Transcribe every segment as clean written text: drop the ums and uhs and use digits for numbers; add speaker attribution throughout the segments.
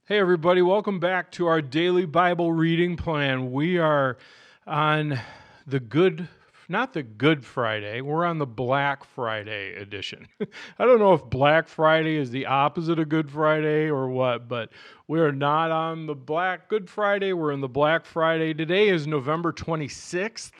Speaker 1: Hey, everybody, welcome back to our daily Bible reading plan. We are on not the Good Friday, we're on the Black Friday edition. I don't know if Black Friday is the opposite of Good Friday or what, but we are not on the Good Friday, we're in the Black Friday. Today is November 26th,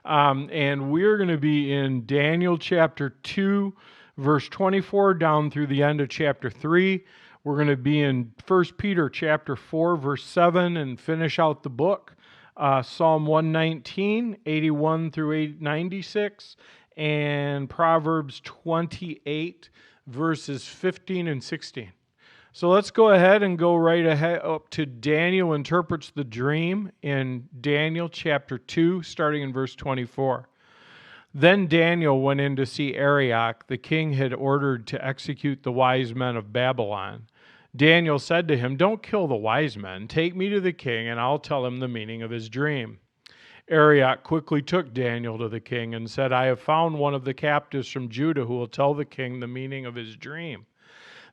Speaker 1: and we're going to be in Daniel chapter 2, verse 24, down through the end of chapter 3. We're going to be in 1 Peter chapter 4, verse 7, and finish out the book. Psalm 119, 81 through 96, and Proverbs 28, verses 15 and 16. So let's go ahead and go right ahead up to Daniel interprets the dream in Daniel chapter 2, starting in verse 24. Then Daniel went in to see Arioch, the king had ordered to execute the wise men of Babylon. Daniel said to him, "Don't kill the wise men. Take me to the king, and I'll tell him the meaning of his dream." Arioch quickly took Daniel to the king and said, "I have found one of the captives from Judah who will tell the king the meaning of his dream."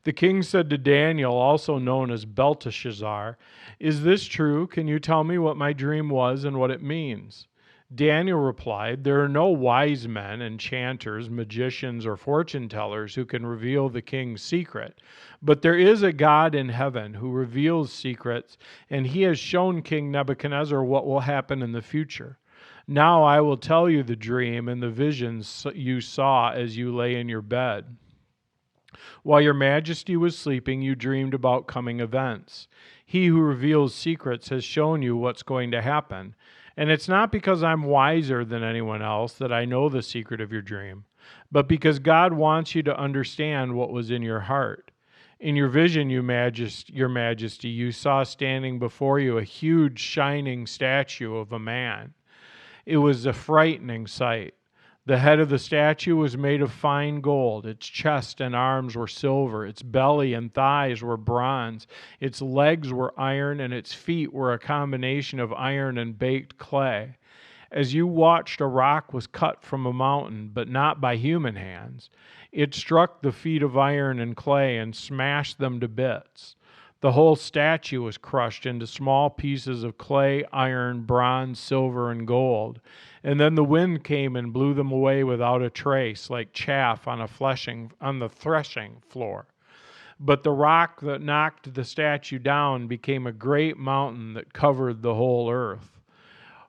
Speaker 1: The king said to Daniel, also known as Belteshazzar, "Is this true? Can you tell me what my dream was and what it means?" Daniel replied, "There are no wise men, enchanters, magicians, or fortune tellers who can reveal the king's secret. But there is a God in heaven who reveals secrets, and he has shown King Nebuchadnezzar what will happen in the future. Now I will tell you the dream and the visions you saw as you lay in your bed. While your majesty was sleeping, you dreamed about coming events. He who reveals secrets has shown you what's going to happen. And it's not because I'm wiser than anyone else that I know the secret of your dream, but because God wants you to understand what was in your heart. In your vision, your majesty, you saw standing before you a huge shining statue of a man. It was a frightening sight. The head of the statue was made of fine gold. Its chest and arms were silver. Its belly and thighs were bronze. Its legs were iron, and its feet were a combination of iron and baked clay. As you watched, a rock was cut from a mountain, but not by human hands. It struck the feet of iron and clay and smashed them to bits. The whole statue was crushed into small pieces of clay, iron, bronze, silver, and gold. And then the wind came and blew them away without a trace, like chaff on the threshing floor. But the rock that knocked the statue down became a great mountain that covered the whole earth.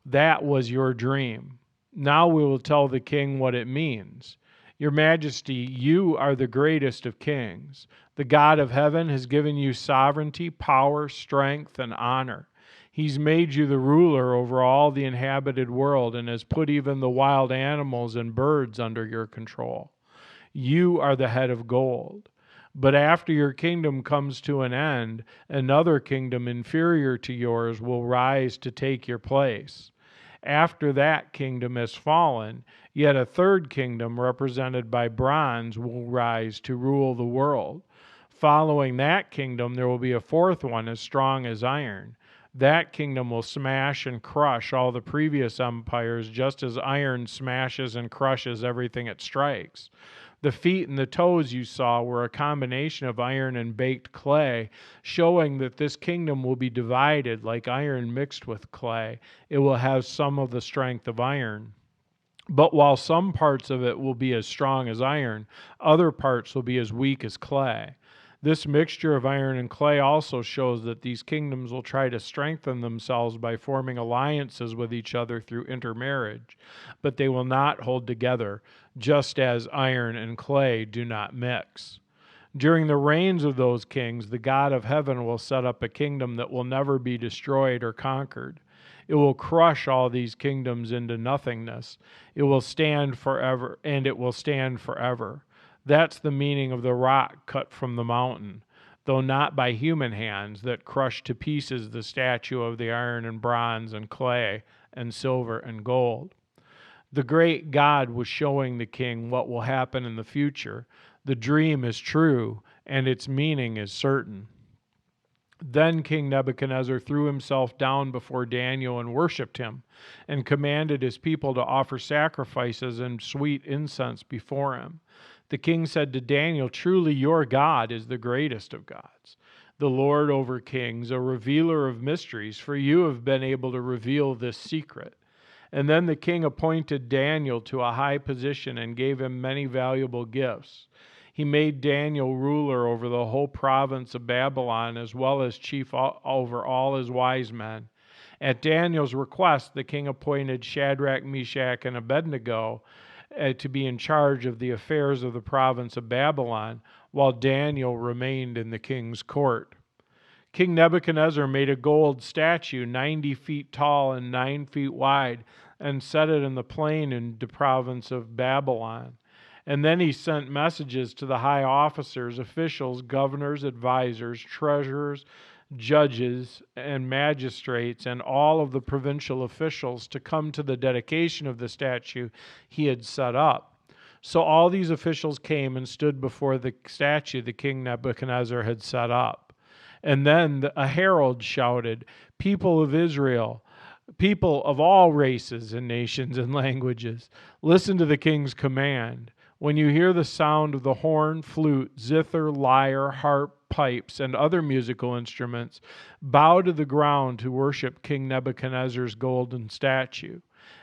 Speaker 1: That was your dream. Now we will tell the king what it means. Your majesty, you are the greatest of kings. The God of heaven has given you sovereignty, power, strength, and honor. He's made you the ruler over all the inhabited world and has put even the wild animals and birds under your control. You are the head of gold. But after your kingdom comes to an end, another kingdom inferior to yours will rise to take your place. After that kingdom has fallen, yet a third kingdom represented by bronze will rise to rule the world. Following that kingdom, there will be a fourth one as strong as iron. That kingdom will smash and crush all the previous empires, just as iron smashes and crushes everything it strikes. The feet and the toes you saw were a combination of iron and baked clay, showing that this kingdom will be divided like iron mixed with clay. It will have some of the strength of iron. But while some parts of it will be as strong as iron, other parts will be as weak as clay. This mixture of iron and clay also shows that these kingdoms will try to strengthen themselves by forming alliances with each other through intermarriage, but they will not hold together, just as iron and clay do not mix. During the reigns of those kings, the God of heaven will set up a kingdom that will never be destroyed or conquered. It will crush all these kingdoms into nothingness. It will stand forever, and it will stand forever. That's the meaning of the rock cut from the mountain, though not by human hands, that crushed to pieces the statue of the iron and bronze and clay and silver and gold. The great God was showing the king what will happen in the future. The dream is true, and its meaning is certain. Then King Nebuchadnezzar threw himself down before Daniel and worshipped him, and commanded his people to offer sacrifices and sweet incense before him. The king said to Daniel, "Truly your God is the greatest of gods. the Lord over kings, a revealer of mysteries, for you have been able to reveal this secret." And then the king appointed Daniel to a high position and gave him many valuable gifts. He made Daniel ruler over the whole province of Babylon, as well as chief over all his wise men. At Daniel's request, the king appointed Shadrach, Meshach, and Abednego to be in charge of the affairs of the province of Babylon, while Daniel remained in the king's court. King Nebuchadnezzar made a gold statue 90 feet tall and 9 feet wide and set it in the plain in the province of Babylon. And then he sent messages to the high officers, officials, governors, advisors, treasurers, judges, and magistrates, and all of the provincial officials to come to the dedication of the statue he had set up. So all these officials came and stood before the statue the king Nebuchadnezzar had set up. And then a herald shouted, "People of Israel, people of all races and nations and languages, listen to the king's command. When you hear the sound of the horn, flute, zither, lyre, harp, pipes, and other musical instruments, bow to the ground to worship King Nebuchadnezzar's golden statue.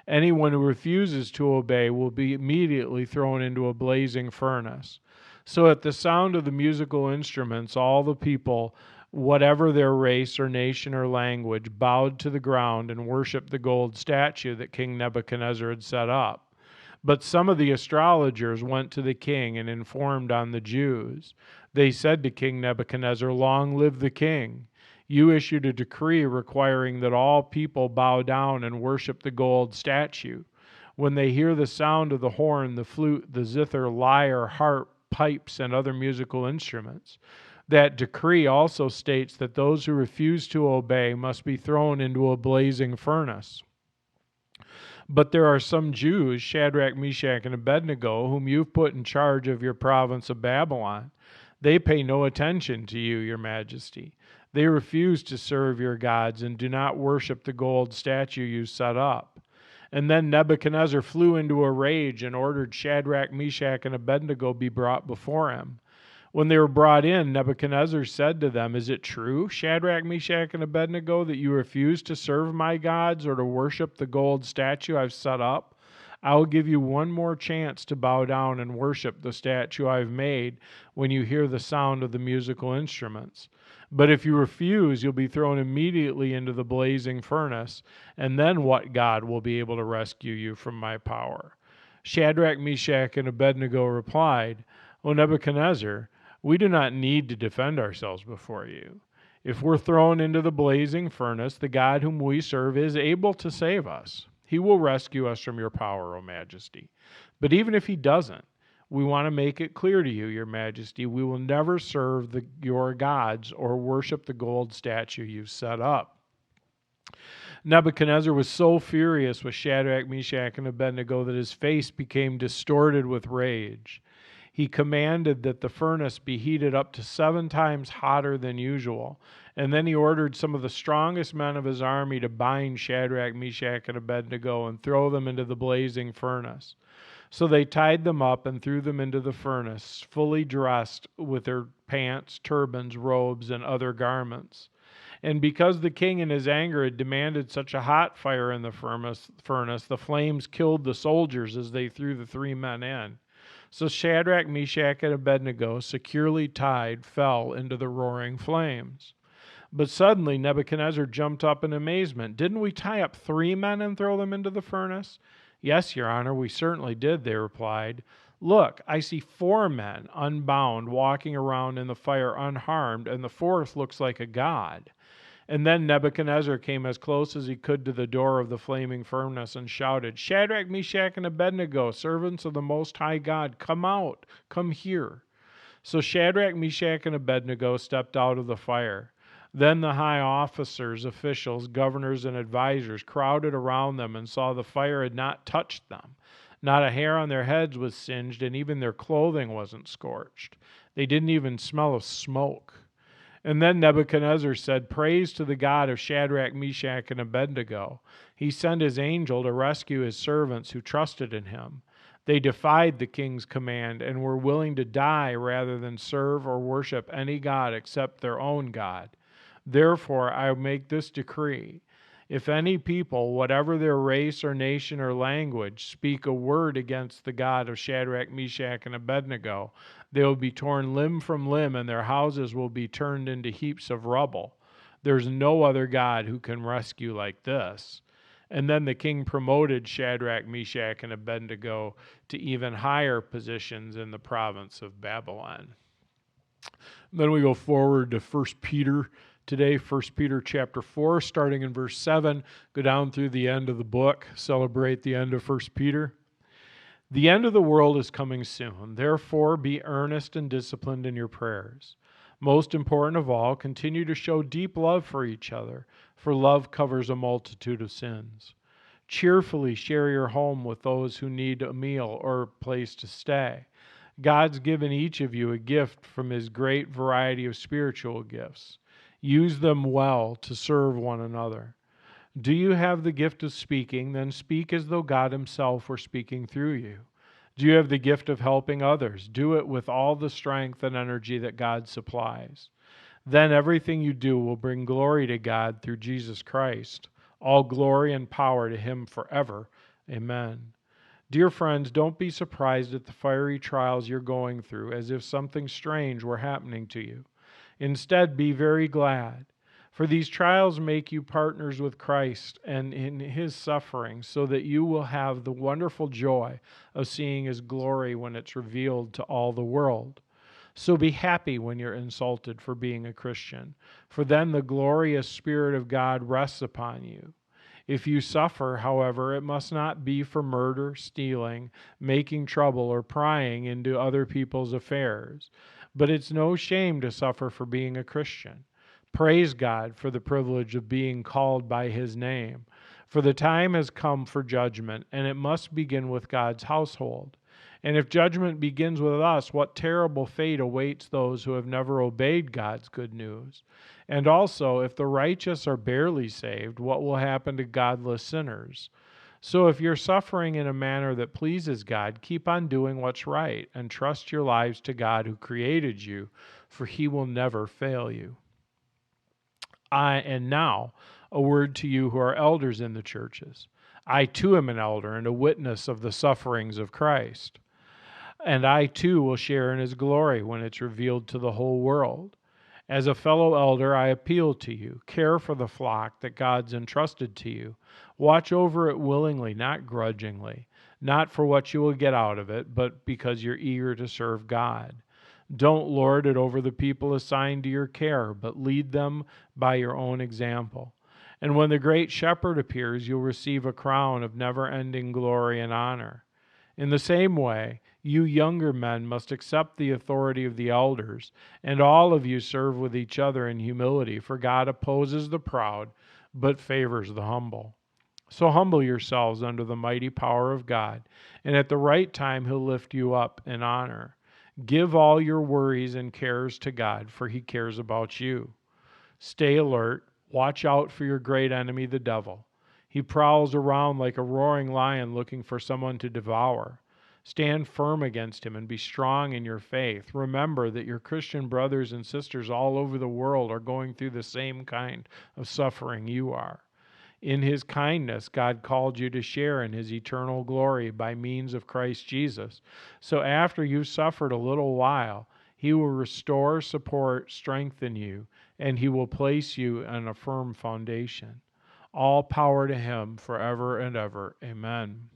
Speaker 1: Anyone who refuses to obey will be immediately thrown into a blazing furnace." So at the sound of the musical instruments, all the people, whatever their race or nation or language, bowed to the ground and worshiped the gold statue that King Nebuchadnezzar had set up. But some of the astrologers went to the king and informed on the Jews. They said to King Nebuchadnezzar, "Long live the king! You issued a decree requiring that all people bow down and worship the gold statue. When they hear the sound of the horn, the flute, the zither, lyre, harp, pipes, and other musical instruments. That decree also states that those who refuse to obey must be thrown into a blazing furnace. But there are some Jews, Shadrach, Meshach, and Abednego, whom you've put in charge of your province of Babylon. They pay no attention to you, your majesty. They refuse to serve your gods and do not worship the gold statue you set up." And then Nebuchadnezzar flew into a rage and ordered Shadrach, Meshach, and Abednego be brought before him. When they were brought in, Nebuchadnezzar said to them, "Is it true, Shadrach, Meshach, and Abednego, that you refuse to serve my gods or to worship the gold statue I've set up? I will give you one more chance to bow down and worship the statue I've made when you hear the sound of the musical instruments. But if you refuse, you'll be thrown immediately into the blazing furnace, and then what God will be able to rescue you from my power?" Shadrach, Meshach, and Abednego replied, "O Nebuchadnezzar, we do not need to defend ourselves before you. If we're thrown into the blazing furnace, the God whom we serve is able to save us. He will rescue us from your power, O Majesty. But even if he doesn't, we want to make it clear to you, your Majesty, we will never serve your gods or worship the gold statue you've set up." Nebuchadnezzar was so furious with Shadrach, Meshach, and Abednego that his face became distorted with rage. He commanded that the furnace be heated up to 7 times hotter than usual, and then he ordered some of the strongest men of his army to bind Shadrach, Meshach, and Abednego and throw them into the blazing furnace. So they tied them up and threw them into the furnace, fully dressed with their pants, turbans, robes, and other garments. And because the king in his anger had demanded such a hot fire in the furnace, the flames killed the soldiers as they threw the 3 men in. So Shadrach, Meshach, and Abednego, securely tied, fell into the roaring flames. But suddenly Nebuchadnezzar jumped up in amazement. "Didn't we tie up 3 men and throw them into the furnace?" "Yes, your honor, we certainly did," they replied. "Look, I see 4 men unbound walking around in the fire unharmed, and the 4th looks like a god." And then Nebuchadnezzar came as close as he could to the door of the flaming furnace and shouted, "Shadrach, Meshach, and Abednego, servants of the Most High God, come out, come here." So Shadrach, Meshach, and Abednego stepped out of the fire. Then the high officers, officials, governors, and advisors crowded around them and saw the fire had not touched them. Not a hair on their heads was singed, and even their clothing wasn't scorched. They didn't even smell of smoke. And then Nebuchadnezzar said, "Praise to the God of Shadrach, Meshach, and Abednego. He sent his angel to rescue his servants who trusted in him. They defied the king's command and were willing to die rather than serve or worship any god except their own God. Therefore, I make this decree. If any people, whatever their race or nation or language, speak a word against the God of Shadrach, Meshach, and Abednego, they will be torn limb from limb, and their houses will be turned into heaps of rubble. There's no other God who can rescue like this. And then the king promoted Shadrach, Meshach, and Abednego to even higher positions in the province of Babylon. Then we go forward to 1 Peter today, 1 Peter chapter 4, starting in verse 7, go down through the end of the book, celebrate the end of 1 Peter. The end of the world is coming soon. Therefore, be earnest and disciplined in your prayers. Most important of all, continue to show deep love for each other, for love covers a multitude of sins. Cheerfully share your home with those who need a meal or a place to stay. God's given each of you a gift from His great variety of spiritual gifts. Use them well to serve one another. Do you have the gift of speaking? Then speak as though God Himself were speaking through you. Do you have the gift of helping others? Do it with all the strength and energy that God supplies. Then everything you do will bring glory to God through Jesus Christ. All glory and power to Him forever. Amen. Dear friends, don't be surprised at the fiery trials you're going through, as if something strange were happening to you. Instead, be very glad, for these trials make you partners with Christ and in His suffering, so that you will have the wonderful joy of seeing His glory when it's revealed to all the world. So be happy when you're insulted for being a Christian, for then the glorious Spirit of God rests upon you. If you suffer, however, it must not be for murder, stealing, making trouble, or prying into other people's affairs. But it's no shame to suffer for being a Christian. Praise God for the privilege of being called by His name. For the time has come for judgment, and it must begin with God's household. And if judgment begins with us, what terrible fate awaits those who have never obeyed God's good news? And also, if the righteous are barely saved, what will happen to godless sinners? So if you're suffering in a manner that pleases God, keep on doing what's right, and trust your lives to God who created you, for He will never fail you. And now, a word to you who are elders in the churches. I too am an elder and a witness of the sufferings of Christ. And I too will share in His glory when it's revealed to the whole world. As a fellow elder, I appeal to you. Care for the flock that God's entrusted to you. Watch over it willingly, not grudgingly, not for what you will get out of it, but because you're eager to serve God. Don't lord it over the people assigned to your care, but lead them by your own example. And when the great shepherd appears, you'll receive a crown of never-ending glory and honor. In the same way, you younger men must accept the authority of the elders, and all of you serve with each other in humility, for God opposes the proud, but favors the humble. So humble yourselves under the mighty power of God, and at the right time He'll lift you up in honor. Give all your worries and cares to God, for He cares about you. Stay alert. Watch out for your great enemy, the devil. He prowls around like a roaring lion looking for someone to devour. Stand firm against him and be strong in your faith. Remember that your Christian brothers and sisters all over the world are going through the same kind of suffering you are. In His kindness, God called you to share in His eternal glory by means of Christ Jesus. So after you've suffered a little while, He will restore, support, strengthen you, and He will place you on a firm foundation. All power to Him forever and ever. Amen.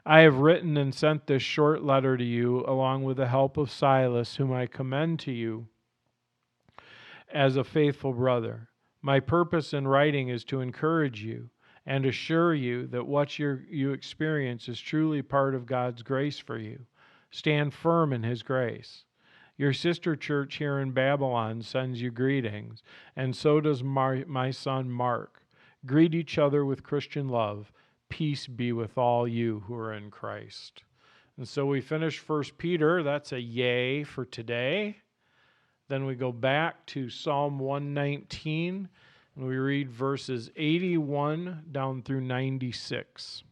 Speaker 1: I have written and sent this short letter to you, along with the help of Silas, whom I commend to you as a faithful brother. My purpose in writing is to encourage you and assure you that what you experience is truly part of God's grace for you. Stand firm in His grace. Your sister church here in Babylon sends you greetings, and so does my son Mark. Greet each other with Christian love. Peace be with all you who are in Christ. And so we finish 1 Peter. That's a yay for today. Then we go back to Psalm 119, and we read verses 81 down through 96.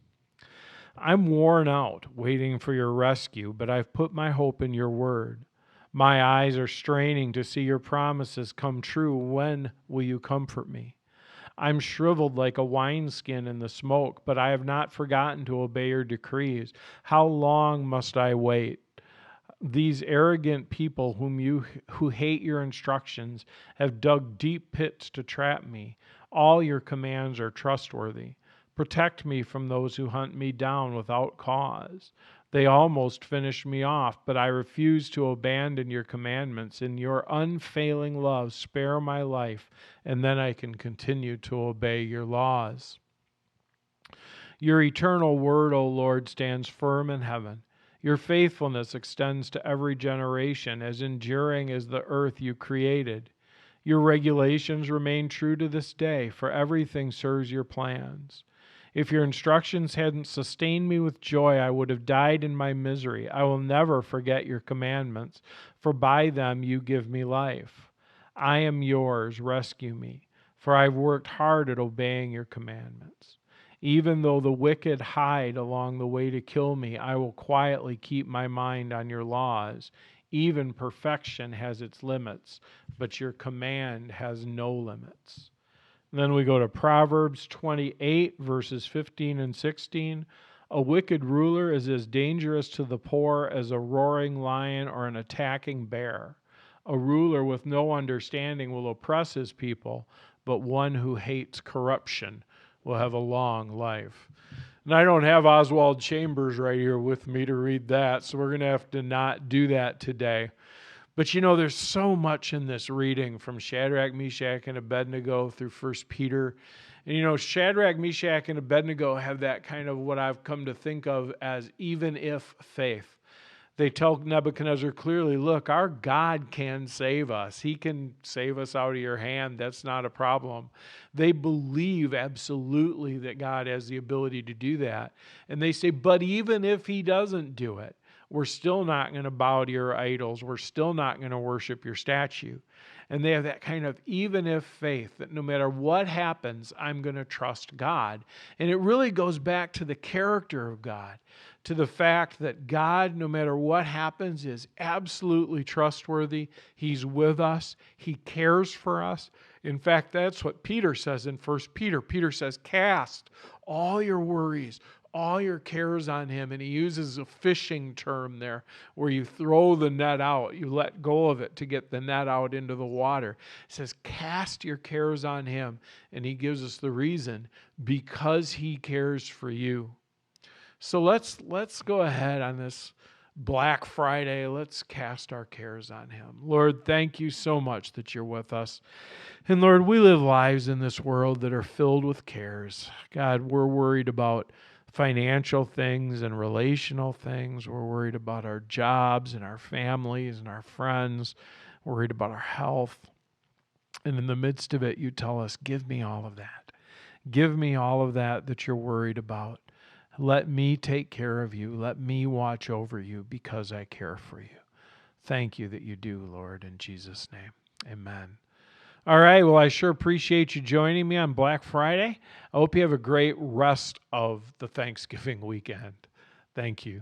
Speaker 1: I'm worn out waiting for your rescue, but I've put my hope in your word. My eyes are straining to see your promises come true. When will you comfort me? I'm shriveled like a wineskin in the smoke, but I have not forgotten to obey your decrees. How long must I wait? These arrogant people who hate your instructions have dug deep pits to trap me. All your commands are trustworthy. Protect me from those who hunt me down without cause. They almost finished me off, but I refuse to abandon your commandments. In your unfailing love, spare my life, and then I can continue to obey your laws. Your eternal word, O Lord, stands firm in heaven. Your faithfulness extends to every generation, as enduring as the earth you created. Your regulations remain true to this day, for everything serves your plans. If your instructions hadn't sustained me with joy, I would have died in my misery. I will never forget your commandments, for by them you give me life. I am yours, rescue me, for I've worked hard at obeying your commandments. Even though the wicked hide along the way to kill me, I will quietly keep my mind on your laws. Even perfection has its limits, but your command has no limits. And then we go to Proverbs 28, verses 15 and 16. A wicked ruler is as dangerous to the poor as a roaring lion or an attacking bear. A ruler with no understanding will oppress his people, but one who hates corruption will have a long life. And I don't have Oswald Chambers right here with me to read that, so we're going to have to not do that today. But you know, there's so much in this reading from Shadrach, Meshach, and Abednego through 1 Peter. And you know, Shadrach, Meshach, and Abednego have that kind of what I've come to think of as even if faith. They tell Nebuchadnezzar clearly, look, our God can save us. He can save us out of your hand. That's not a problem. They believe absolutely that God has the ability to do that. And they say, but even if he doesn't do it, we're still not going to bow to your idols. We're still not going to worship your statue. And they have that kind of even if faith that no matter what happens, I'm going to trust God. And it really goes back to the character of God, to the fact that God, no matter what happens, is absolutely trustworthy. He's with us. He cares for us. In fact, that's what Peter says in 1 Peter. Peter says, cast all your worries, all your cares on him. And he uses a fishing term there where you throw the net out, you let go of it to get the net out into the water. It says, cast your cares on him. And he gives us the reason, because he cares for you. So let's go ahead on this Black Friday. Let's cast our cares on him. Lord, thank you so much that you're with us. And Lord, we live lives in this world that are filled with cares. God, we're worried about financial things and relational things. We're worried about our jobs and our families and our friends. We're worried about our health. And in the midst of it, you tell us, give me all of that. Give me all of that you're worried about. Let me take care of you. Let me watch over you because I care for you. Thank you that you do, Lord, in Jesus' name. Amen. All right, well, I sure appreciate you joining me on Black Friday. I hope you have a great rest of the Thanksgiving weekend. Thank you.